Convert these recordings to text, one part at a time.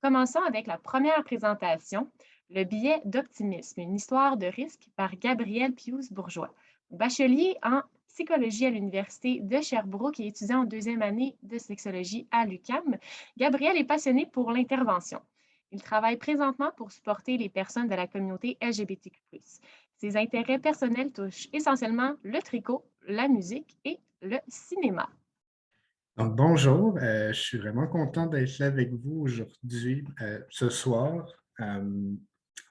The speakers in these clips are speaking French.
Commençons avec la première présentation, le biais d'optimisme, une histoire de risque par Gabriel Pius-Bourgeois, bachelier en psychologie à l'Université de Sherbrooke et étudiant en deuxième année de sexologie à l'UQAM. Gabriel est passionné pour l'intervention. Il travaille présentement pour supporter les personnes de la communauté LGBTQ+. Ses intérêts personnels touchent essentiellement le tricot, la musique et le cinéma. Donc, bonjour, je suis vraiment content d'être là avec vous aujourd'hui, ce soir.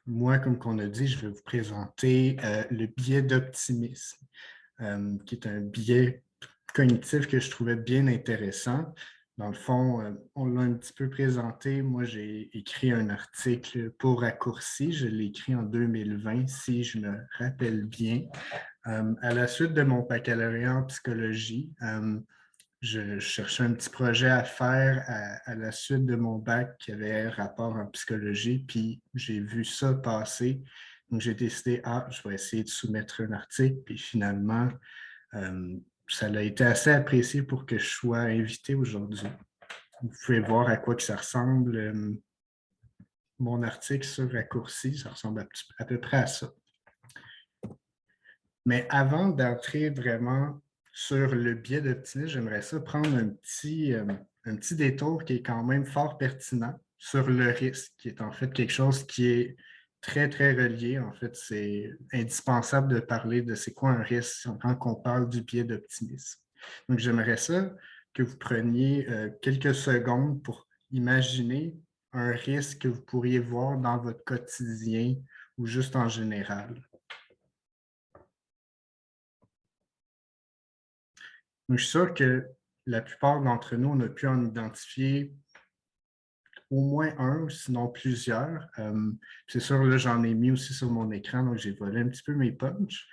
Moi, comme on a dit, je vais vous présenter le biais d'optimisme, qui est un biais cognitif que je trouvais bien intéressant. Dans le fond, on l'a un petit peu présenté. Moi, j'ai écrit un article pour Raccourci. Je l'ai écrit en 2020, si je me rappelle bien. À la suite de mon baccalauréat en psychologie, je cherchais un petit projet à faire à la suite de mon bac qui avait rapport en psychologie, puis j'ai vu ça passer. Donc, j'ai décidé, je vais essayer de soumettre un article, puis finalement, euh, ça a été assez apprécié pour que je sois invité aujourd'hui. Vous pouvez voir à quoi que ça ressemble. Mon article sur Raccourci, ça ressemble à peu près à ça. Mais avant d'entrer vraiment sur le biais d'optimisme, j'aimerais ça prendre un petit détour qui est quand même fort pertinent sur le risque, qui est en fait quelque chose qui est très, très relié. En fait, c'est indispensable de parler de c'est quoi un risque quand on parle du biais d'optimisme. Donc, j'aimerais ça que vous preniez quelques secondes pour imaginer un risque que vous pourriez voir dans votre quotidien ou juste en général. Donc, je suis sûr que la plupart d'entre nous, on a pu en identifier au moins un, sinon plusieurs. C'est sûr, là, j'en ai mis aussi sur mon écran, donc j'ai volé un petit peu mes punchs.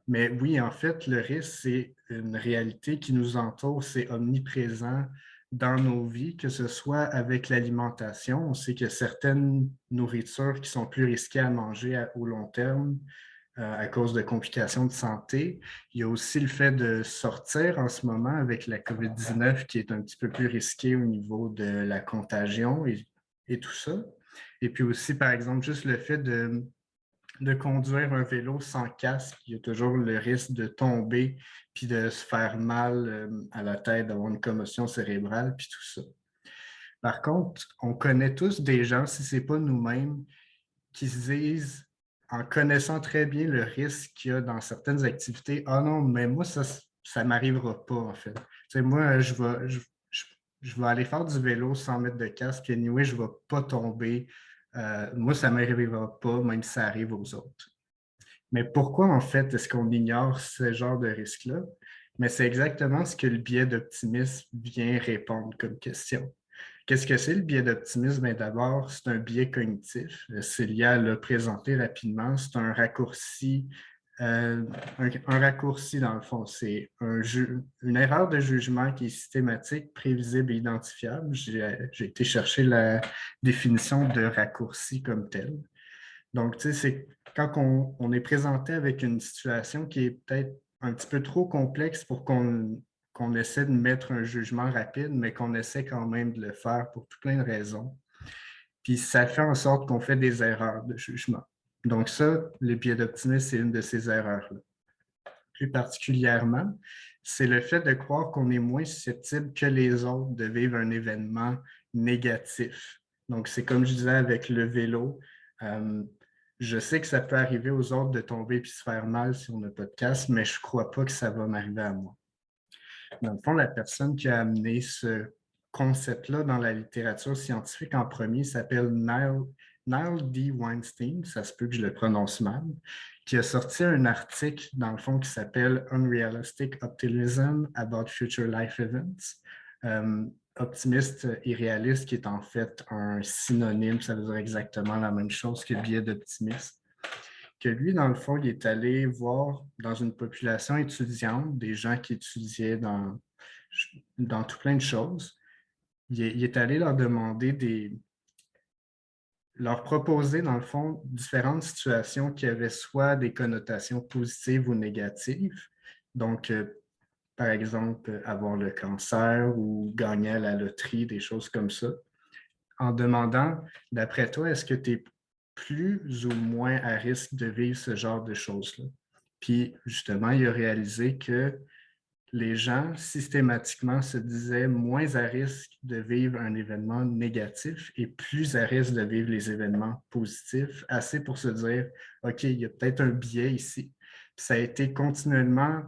Mais oui, en fait, le risque, c'est une réalité qui nous entoure, c'est omniprésent dans nos vies, que ce soit avec l'alimentation. On sait qu'il y a certaines nourritures qui sont plus risquées à manger au long terme, à cause de complications de santé. Il y a aussi le fait de sortir en ce moment avec la COVID-19 qui est un petit peu plus risqué au niveau de la contagion et tout ça. Et puis aussi, par exemple, juste le fait de conduire un vélo sans casque, il y a toujours le risque de tomber puis de se faire mal à la tête, d'avoir une commotion cérébrale, puis tout ça. Par contre, on connaît tous des gens, si ce n'est pas nous-mêmes, qui se disent, en connaissant très bien le risque qu'il y a dans certaines activités, ah non, mais moi, ça ne m'arrivera pas, en fait. Tu sais, moi, je vais aller faire du vélo sans mettre de casque, puis anyway, je ne vais pas tomber. Moi, ça ne m'arrivera pas, même si ça arrive aux autres. Mais pourquoi, en fait, est-ce qu'on ignore ce genre de risque-là? Mais c'est exactement ce que le biais d'optimisme vient répondre comme question. Qu'est-ce que c'est le biais d'optimisme? Ben, d'abord, c'est un biais cognitif. Célia l'a présenté rapidement. C'est un raccourci, un raccourci dans le fond. C'est une erreur de jugement qui est systématique, prévisible et identifiable. J'ai été chercher la définition de raccourci comme tel. Donc, tu sais, c'est quand on est présenté avec une situation qui est peut-être un petit peu trop complexe pour qu'on essaie de mettre un jugement rapide, mais qu'on essaie quand même de le faire pour tout plein de raisons. Puis ça fait en sorte qu'on fait des erreurs de jugement. Donc ça, le biais d'optimisme, c'est une de ces erreurs-là. Plus particulièrement, c'est le fait de croire qu'on est moins susceptible que les autres de vivre un événement négatif. Donc, c'est comme je disais avec le vélo. euh, je sais que ça peut arriver aux autres de tomber et se faire mal si on n'a pas de casque, mais je ne crois pas que ça va m'arriver à moi. Dans le fond, la personne qui a amené ce concept-là dans la littérature scientifique en premier s'appelle Niall D. Weinstein, ça se peut que je le prononce mal, qui a sorti un article, dans le fond, qui s'appelle Unrealistic Optimism About Future Life Events. Optimiste et réaliste, qui est en fait un synonyme, ça veut dire exactement la même chose que biais d'optimisme. Que lui, dans le fond, il est allé voir dans une population étudiante, des gens qui étudiaient dans tout plein de choses. Il est allé leur demander leur proposer, dans le fond, différentes situations qui avaient soit des connotations positives ou négatives. Donc, par exemple, avoir le cancer ou gagner à la loterie, des choses comme ça, en demandant, d'après toi, est-ce que tu es plus ou moins à risque de vivre ce genre de choses-là? Puis justement, il a réalisé que les gens systématiquement se disaient moins à risque de vivre un événement négatif et plus à risque de vivre les événements positifs, assez pour se dire, OK, il y a peut-être un biais ici. Puis ça a été continuellement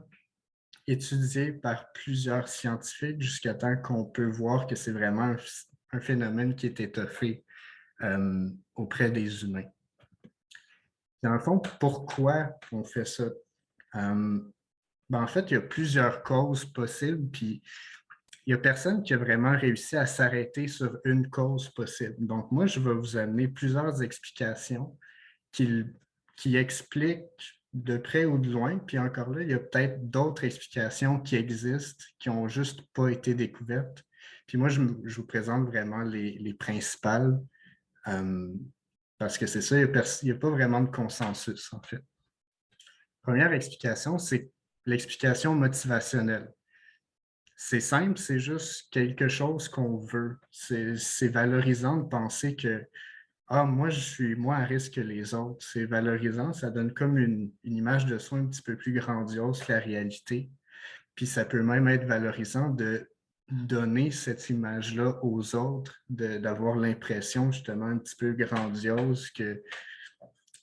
étudié par plusieurs scientifiques jusqu'à temps qu'on peut voir que c'est vraiment un phénomène qui est étoffé auprès des humains. Dans le fond, pourquoi on fait ça? En fait, il y a plusieurs causes possibles, puis il n'y a personne qui a vraiment réussi à s'arrêter sur une cause possible. Donc, moi, je vais vous amener plusieurs explications qui expliquent de près ou de loin, puis encore là, il y a peut-être d'autres explications qui existent, qui n'ont juste pas été découvertes. Puis moi, je vous présente vraiment les principales, parce que c'est ça, il n'y a pas vraiment de consensus, en fait. Première explication, c'est l'explication motivationnelle. C'est simple, c'est juste quelque chose qu'on veut. C'est valorisant de penser que ah, moi, je suis moins à risque que les autres. C'est valorisant, ça donne comme une image de soi un petit peu plus grandiose que la réalité. Puis ça peut même être valorisant de donner cette image-là aux autres, d'avoir l'impression justement un petit peu grandiose que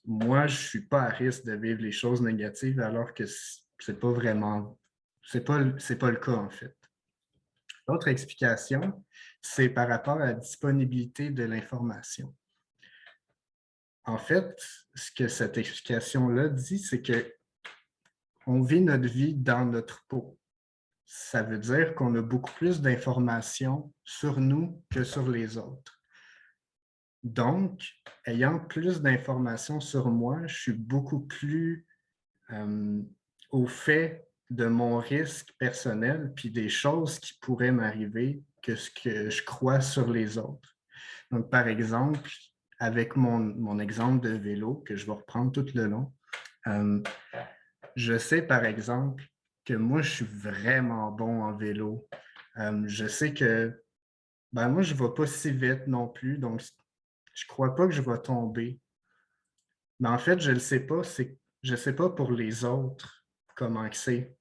moi, je ne suis pas à risque de vivre les choses négatives alors que c'est pas vraiment, c'est pas le cas en fait. L'autre explication, c'est par rapport à la disponibilité de l'information. En fait, ce que cette explication-là dit, c'est qu'on vit notre vie dans notre peau. Ça veut dire qu'on a beaucoup plus d'informations sur nous que sur les autres. Donc, ayant plus d'informations sur moi, je suis beaucoup plus au fait de mon risque personnel puis des choses qui pourraient m'arriver que ce que je crois sur les autres. Donc, par exemple, avec mon exemple de vélo que je vais reprendre tout le long, je sais par exemple que moi, je suis vraiment bon en vélo. Je sais que moi, je ne vais pas si vite non plus, donc je ne crois pas que je vais tomber. Mais en fait, je ne le sais pas, je ne sais pas pour les autres comment c'est.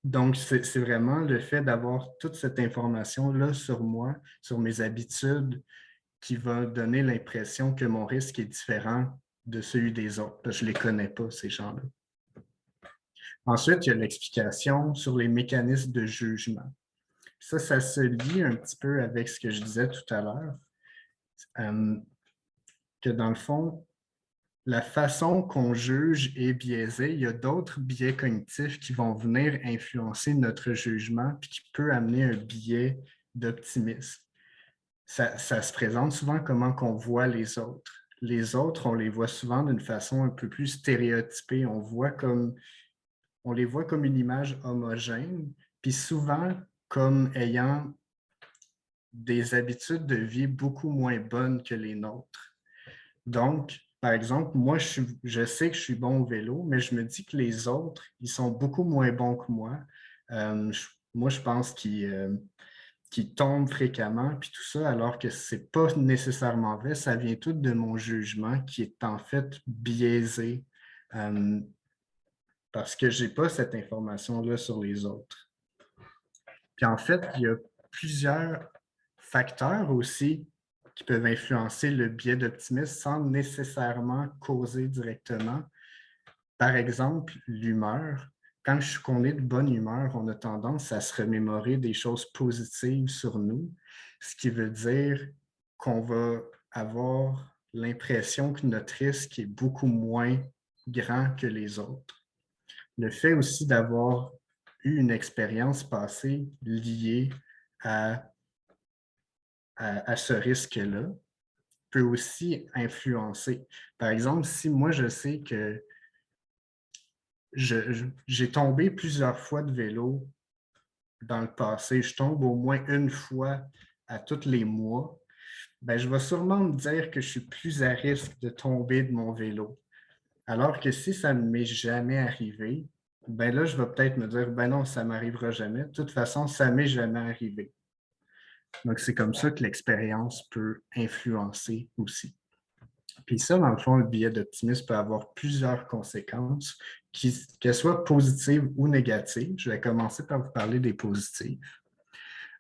Donc, c'est vraiment le fait d'avoir toute cette information-là sur moi, sur mes habitudes, qui va donner l'impression que mon risque est différent de celui des autres. Parce que je ne les connais pas, ces gens-là. Ensuite, il y a l'explication sur les mécanismes de jugement. Ça se lie un petit peu avec ce que je disais tout à l'heure, que dans le fond, la façon qu'on juge est biaisée. Il y a d'autres biais cognitifs qui vont venir influencer notre jugement puis qui peut amener un biais d'optimisme. Ça se présente souvent comment qu'on voit les autres. Les autres, on les voit souvent d'une façon un peu plus stéréotypée. On les voit comme une image homogène, puis souvent comme ayant des habitudes de vie beaucoup moins bonnes que les nôtres. Donc, par exemple, moi, je sais que je suis bon au vélo, mais je me dis que les autres, ils sont beaucoup moins bons que moi. Moi, je pense qu'ils tombent fréquemment, puis tout ça, alors que ce n'est pas nécessairement vrai. Ça vient tout de mon jugement qui est en fait biaisé parce que je n'ai pas cette information-là sur les autres. Puis en fait, il y a plusieurs facteurs aussi qui peuvent influencer le biais d'optimisme sans nécessairement causer directement. Par exemple, l'humeur. Quand on est de bonne humeur, on a tendance à se remémorer des choses positives sur nous, ce qui veut dire qu'on va avoir l'impression que notre risque est beaucoup moins grand que les autres. Le fait aussi d'avoir eu une expérience passée liée à ce risque-là peut aussi influencer. Par exemple, si moi je sais que j'ai tombé plusieurs fois de vélo dans le passé, je tombe au moins une fois à tous les mois, je vais sûrement me dire que je suis plus à risque de tomber de mon vélo. Alors que si ça ne m'est jamais arrivé, là, je vais peut-être me dire, non, ça ne m'arrivera jamais. De toute façon, ça ne m'est jamais arrivé. Donc, c'est comme ça que l'expérience peut influencer aussi. Puis ça, dans le fond, le biais d'optimisme peut avoir plusieurs conséquences, qu'elles soient positives ou négatives. Je vais commencer par vous parler des positives.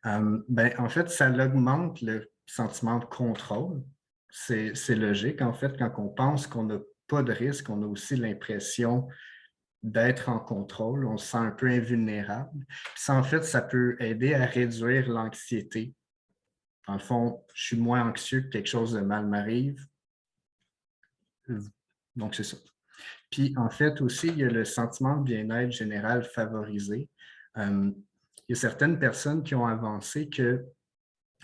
En fait, ça augmente le sentiment de contrôle. C'est logique. En fait, quand on pense qu'on n'a pas de risque, on a aussi l'impression d'être en contrôle. On se sent un peu invulnérable. Puis ça, en fait, ça peut aider à réduire l'anxiété. Dans le fond, je suis moins anxieux que quelque chose de mal m'arrive. Donc, c'est ça. Puis, en fait, aussi, il y a le sentiment de bien-être général favorisé. Il y a certaines personnes qui ont avancé que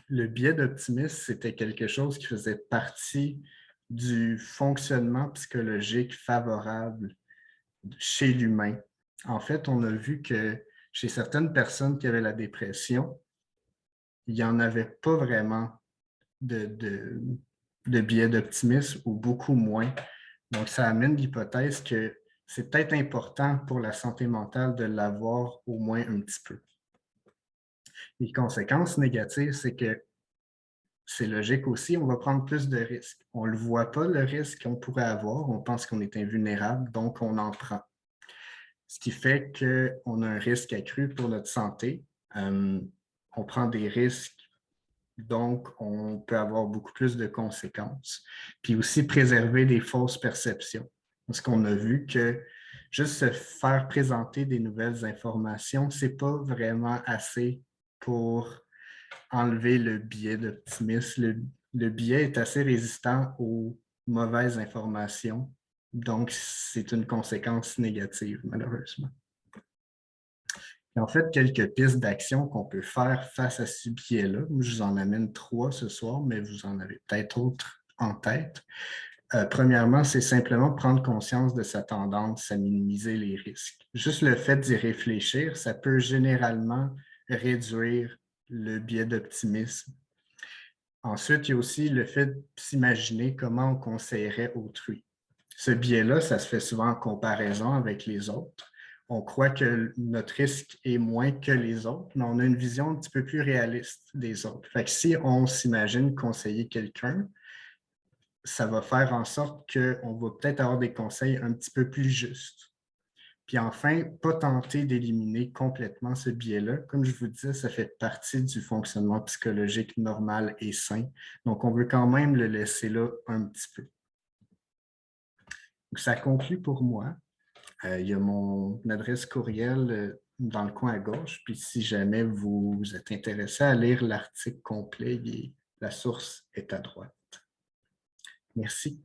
le biais d'optimisme, c'était quelque chose qui faisait partie du fonctionnement psychologique favorable chez l'humain. En fait, on a vu que chez certaines personnes qui avaient la dépression, il n'y en avait pas vraiment de biais d'optimisme ou beaucoup moins. Donc, ça amène l'hypothèse que c'est peut-être important pour la santé mentale de l'avoir au moins un petit peu. Les conséquences négatives, c'est que c'est logique aussi, on va prendre plus de risques. On ne le voit pas, le risque qu'on pourrait avoir. On pense qu'on est invulnérable, donc on en prend. Ce qui fait qu'on a un risque accru pour notre santé. On prend des risques, donc on peut avoir beaucoup plus de conséquences. Puis aussi préserver des fausses perceptions. Parce qu'on a vu que juste se faire présenter des nouvelles informations, ce n'est pas vraiment assez pour enlever le biais d'optimisme. Le biais est assez résistant aux mauvaises informations, donc c'est une conséquence négative, malheureusement. Et en fait, quelques pistes d'action qu'on peut faire face à ce biais-là. Je vous en amène 3 ce soir, mais vous en avez peut-être d'autres en tête. Premièrement, c'est simplement prendre conscience de sa tendance à minimiser les risques. Juste le fait d'y réfléchir, ça peut généralement réduire le biais d'optimisme. Ensuite, il y a aussi le fait de s'imaginer comment on conseillerait autrui. Ce biais-là, ça se fait souvent en comparaison avec les autres. On croit que notre risque est moins que les autres, mais on a une vision un petit peu plus réaliste des autres. Fait que si on s'imagine conseiller quelqu'un, ça va faire en sorte qu'on va peut-être avoir des conseils un petit peu plus justes. Puis enfin, pas tenter d'éliminer complètement ce biais-là. Comme je vous disais, ça fait partie du fonctionnement psychologique normal et sain. Donc, on veut quand même le laisser là un petit peu. Donc, ça conclut pour moi. Il y a mon adresse courriel dans le coin à gauche. Puis si jamais vous êtes intéressé à lire l'article complet, la source est à droite. Merci.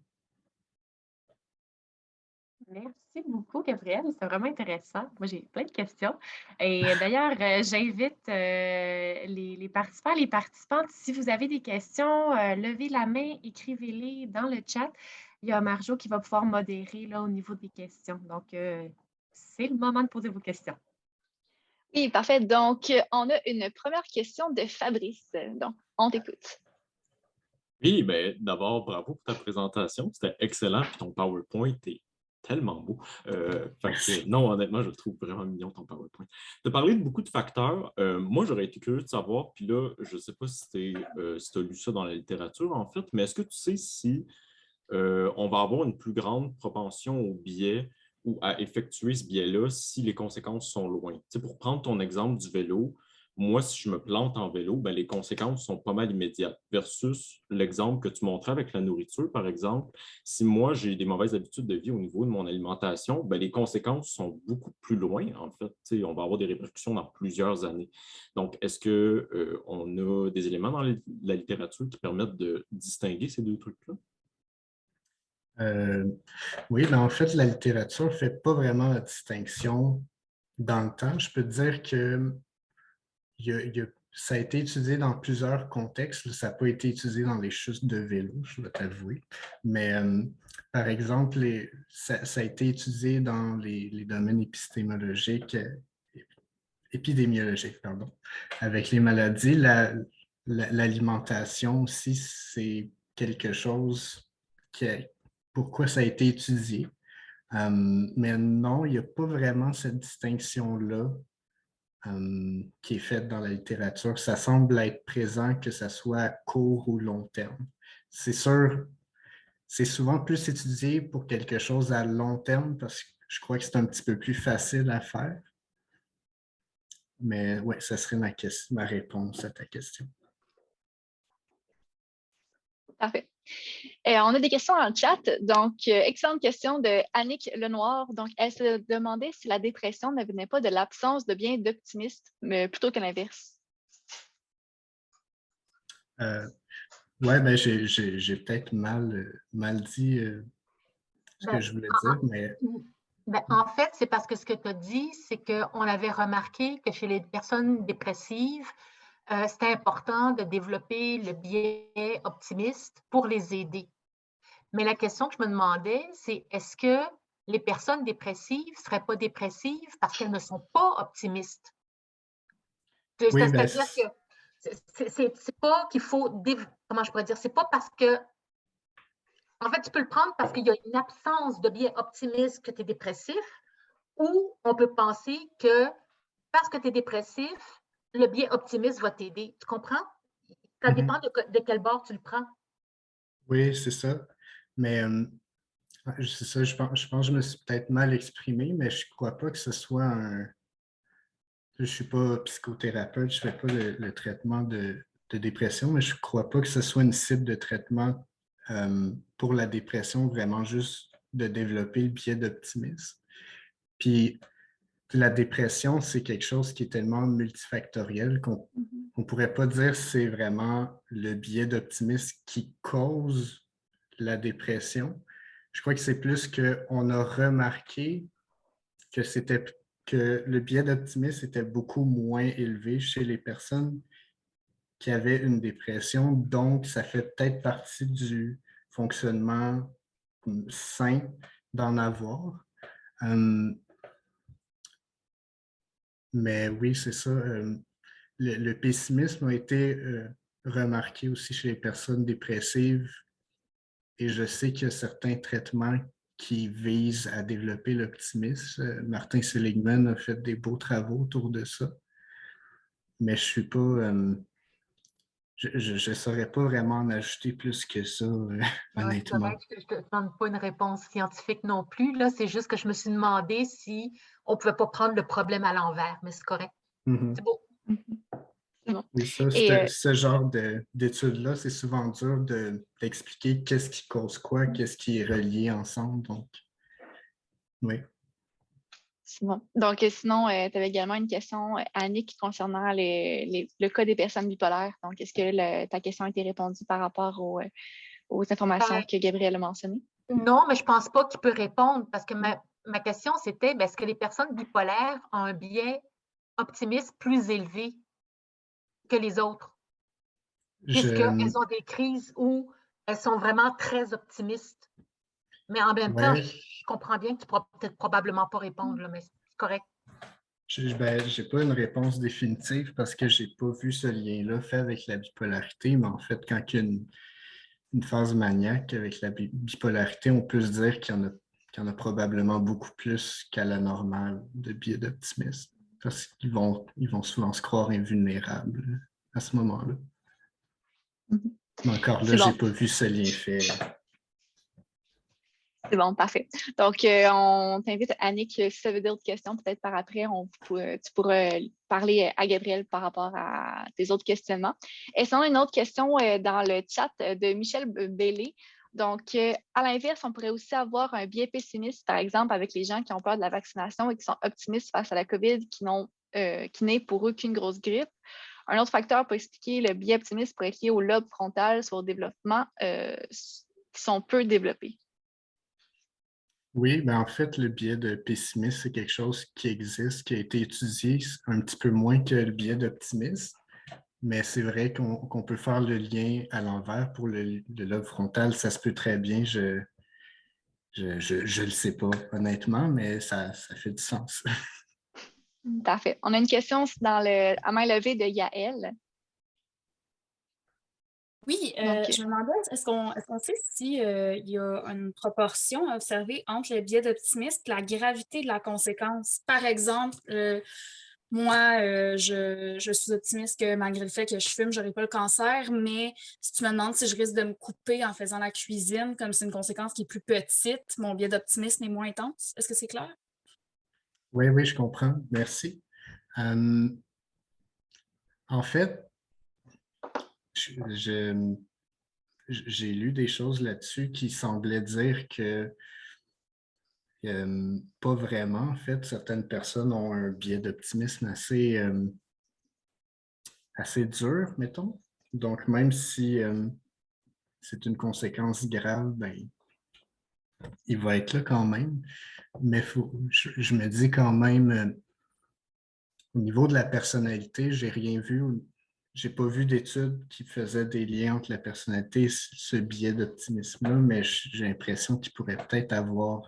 Merci beaucoup, Gabriel. C'est vraiment intéressant. Moi, j'ai plein de questions. Et d'ailleurs, j'invite les participants, les participantes, si vous avez des questions, levez la main, écrivez-les dans le chat. Il y a Marjo qui va pouvoir modérer là, au niveau des questions. Donc, c'est le moment de poser vos questions. Oui, parfait. Donc, on a une première question de Fabrice. Donc, on t'écoute. Oui, bien, d'abord, bravo pour ta présentation. C'était excellent. Puis ton PowerPoint est tellement beau. Non, honnêtement, je le trouve vraiment mignon, ton PowerPoint. Tu as parlé de beaucoup de facteurs. Moi, j'aurais été curieux de savoir, puis là, je ne sais pas si tu as lu ça dans la littérature, en fait, mais est-ce que tu sais si on va avoir une plus grande propension au biais ou à effectuer ce biais-là si les conséquences sont loin? Tu sais, pour prendre ton exemple du vélo, moi, si je me plante en vélo, ben, les conséquences sont pas mal immédiates versus l'exemple que tu montrais avec la nourriture, par exemple. Si moi, j'ai des mauvaises habitudes de vie au niveau de mon alimentation, ben, les conséquences sont beaucoup plus loin, en fait. Tu sais, on va avoir des répercussions dans plusieurs années. Donc, est-ce qu'on a des éléments dans la littérature qui permettent de distinguer ces deux trucs-là? Oui, mais en fait, la littérature ne fait pas vraiment la distinction dans le temps. Je peux te dire que ça a été étudié dans plusieurs contextes. Ça n'a pas été étudié dans les chutes de vélo, je dois t'avouer. Mais par exemple, ça a été étudié dans les domaines épistémologiques, épidémiologiques, pardon. Avec les maladies, l'alimentation aussi, c'est quelque chose pourquoi ça a été étudié. Mais non, il n'y a pas vraiment cette distinction-là qui est faite dans la littérature. Ça semble être présent, que ce soit à court ou long terme. C'est sûr, c'est souvent plus étudié pour quelque chose à long terme parce que je crois que c'est un petit peu plus facile à faire. Mais oui, ça serait ma réponse à ta question. Parfait. On a des questions dans le chat. Donc, excellente question de Annick Lenoir. Donc, elle se demandait si la dépression ne venait pas de l'absence de biais d'optimisme, mais plutôt que l'inverse. Oui, ben j'ai peut-être mal dit ce que je voulais dire, mais... En fait, c'est parce que ce que tu as dit, c'est qu'on avait remarqué que chez les personnes dépressives, c'était important de développer le biais optimiste pour les aider. Mais la question que je me demandais, c'est est-ce que les personnes dépressives ne seraient pas dépressives parce qu'elles ne sont pas optimistes? Oui, ben, c'est-à-dire que c'est pas qu'il faut, comment je pourrais dire, c'est pas parce que, en fait, tu peux le prendre parce qu'il y a une absence de biais optimiste que tu es dépressif, ou on peut penser que parce que tu es dépressif, le biais optimiste va t'aider. Tu comprends? Ça dépend de quel bord tu le prends. Oui, c'est ça. Mais c'est ça, je pense que je me suis peut-être mal exprimé, mais je ne crois pas que ce soit un... Je ne suis pas psychothérapeute, je ne fais pas le traitement de dépression, mais je ne crois pas que ce soit une cible de traitement pour la dépression, vraiment juste de développer le biais d'optimisme. Puis la dépression, c'est quelque chose qui est tellement multifactoriel qu'on ne pourrait pas dire que c'est vraiment le biais d'optimisme qui cause la dépression. Je crois que c'est plus qu'on a remarqué que le biais d'optimisme était beaucoup moins élevé chez les personnes qui avaient une dépression. Donc, ça fait peut-être partie du fonctionnement sain d'en avoir. Mais oui, c'est ça. Le pessimisme a été remarqué aussi chez les personnes dépressives et je sais qu'il y a certains traitements qui visent à développer l'optimisme. Martin Seligman a fait des beaux travaux autour de ça, mais je suis pas... je ne saurais pas vraiment en ajouter plus que ça, honnêtement. Je ne te donne pas une réponse scientifique non plus. Là, c'est juste que je me suis demandé si on ne pouvait pas prendre le problème à l'envers, mais c'est correct. C'est beau. Bon. Oui, ça, ce genre d'études-là, c'est souvent dur d'expliquer qu'est-ce qui cause quoi, qu'est-ce qui est relié ensemble. Donc, oui. Bon. Donc, sinon, tu avais également une question, Annick, concernant le cas des personnes bipolaires. Donc, est-ce que ta question a été répondue par rapport aux informations que Gabrielle a mentionnées? Non, mais je ne pense pas qu'il peut répondre parce que ma question, c'était est-ce que les personnes bipolaires ont un biais optimiste plus élevé que les autres? Puisqu'elles ont des crises où elles sont vraiment très optimistes. Mais en même temps, je comprends bien que tu ne pourras peut-être probablement pas répondre, là, mais c'est correct. Je n'ai pas une réponse définitive parce que je n'ai pas vu ce lien-là fait avec la bipolarité, mais en fait, quand il y a une phase maniaque avec la bipolarité, on peut se dire qu'il y en a probablement beaucoup plus qu'à la normale de biais d'optimisme parce qu'ils vont souvent se croire invulnérables à ce moment-là. Mais encore là, je n'ai pas vu ce lien fait. C'est bon, parfait. Donc, on t'invite, Annick, si ça veut dire d'autres questions, peut-être par après, tu pourras parler à Gabrielle par rapport à tes autres questionnements. Et sinon, une autre question dans le chat de Michel Bellé. Donc, à l'inverse, on pourrait aussi avoir un biais pessimiste, par exemple, avec les gens qui ont peur de la vaccination et qui sont optimistes face à la COVID, qui n'est pour eux qu'une grosse grippe. Un autre facteur pour expliquer le biais optimiste pourrait être lié au lobe frontal, soit au développement, qui sont peu développés. Oui, ben en fait, le biais de pessimisme, c'est quelque chose qui existe, qui a été étudié un petit peu moins que le biais d'optimisme, mais c'est vrai qu'on peut faire le lien à l'envers pour le lobe frontal, ça se peut très bien, je le sais pas honnêtement, mais ça fait du sens. Parfait. On a une question à main levée de Yael. Oui, je me demandais, est-ce qu'on sait s'il y a une proportion à observer entre le biais d'optimisme et la gravité de la conséquence? Par exemple, moi, je suis optimiste que malgré le fait que je fume, je n'aurai pas le cancer, mais si tu me demandes si je risque de me couper en faisant la cuisine, comme c'est une conséquence qui est plus petite, mon biais d'optimisme est moins intense. Est-ce que c'est clair? Oui, oui, je comprends. Merci. Euh, en fait, je- j'ai lu des choses là-dessus qui semblaient dire que pas vraiment, en fait. Certaines personnes ont un biais d'optimisme assez dur, mettons. Donc, même si c'est une conséquence grave, ben, il va être là quand même. Mais je me dis quand même, au niveau de la personnalité, j'ai rien vu. J'ai pas vu d'études qui faisaient des liens entre la personnalité et ce biais d'optimisme-là, mais j'ai l'impression qu'il pourrait peut-être avoir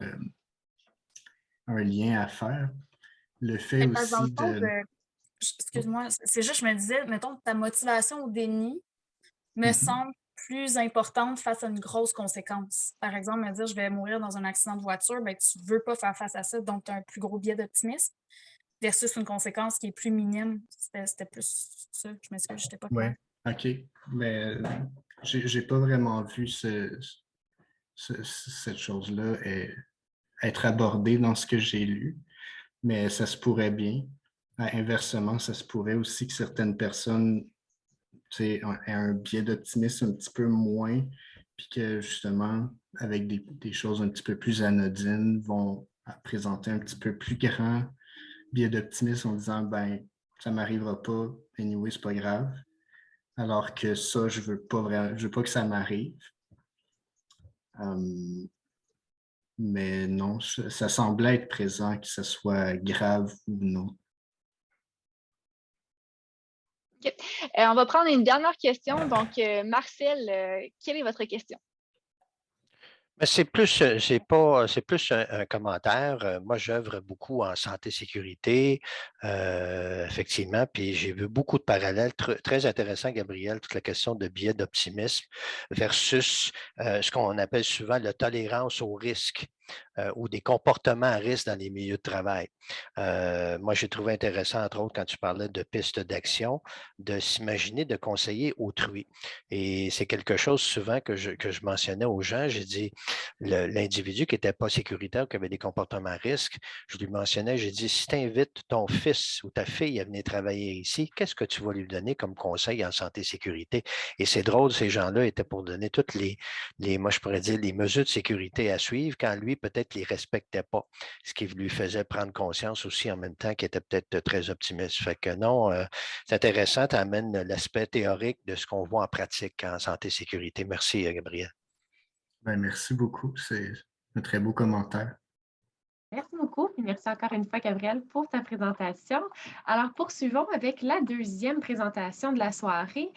un lien à faire. Le fait Parce que dans le aussi fond, de... excuse-moi, c'est juste, je me disais, mettons, ta motivation au déni me semble plus importante face à une grosse conséquence. Par exemple, me dire je vais mourir dans un accident de voiture, ben, tu ne veux pas faire face à ça, donc tu as un plus gros biais d'optimisme versus une conséquence qui est plus minime. C'était plus ça. Je m'excuse, je n'étais pas Oui, claire. OK. Mais j'ai pas vraiment vu cette chose-là être abordée dans ce que j'ai lu, mais ça se pourrait bien. Inversement, ça se pourrait aussi que certaines personnes aient un biais d'optimisme un petit peu moins, puis que justement, avec des choses un petit peu plus anodines, vont présenter un petit peu plus grand biais d'optimisme en disant, ben, ça m'arrivera pas, anyway, c'est pas grave. Alors que ça, je veux pas vraiment, je veux pas que ça m'arrive. Mais non, ça semblait être présent, que ce soit grave ou non. OK. On va prendre une dernière question. Donc, Marcel, quelle est votre question? Mais c'est plus un commentaire. Moi, j'œuvre beaucoup en santé-sécurité, effectivement, puis j'ai vu beaucoup de parallèles très intéressants, Gabriel, toute la question de biais d'optimisme versus ce qu'on appelle souvent la tolérance au risque. Ou des comportements à risque dans les milieux de travail. Moi, j'ai trouvé intéressant, entre autres, quand tu parlais de pistes d'action, de s'imaginer de conseiller autrui. Et c'est quelque chose souvent que je mentionnais aux gens. J'ai dit, l'individu qui n'était pas sécuritaire, qui avait des comportements à risque, je lui mentionnais, j'ai dit, si tu invites ton fils ou ta fille à venir travailler ici, qu'est-ce que tu vas lui donner comme conseil en santé-sécurité? Et c'est drôle, ces gens-là étaient pour donner toutes moi, je pourrais dire, les mesures de sécurité à suivre quand lui, peut-être, les respectait pas, ce qui lui faisait prendre conscience aussi en même temps qu'il était peut-être très optimiste. Fait que non, c'est intéressant, tu amènes l'aspect théorique de ce qu'on voit en pratique en santé-sécurité. Merci, Gabriel. Ben, merci beaucoup. C'est un très beau commentaire. Merci beaucoup et merci encore une fois, Gabriel, pour ta présentation. Alors, poursuivons avec la deuxième présentation de la soirée.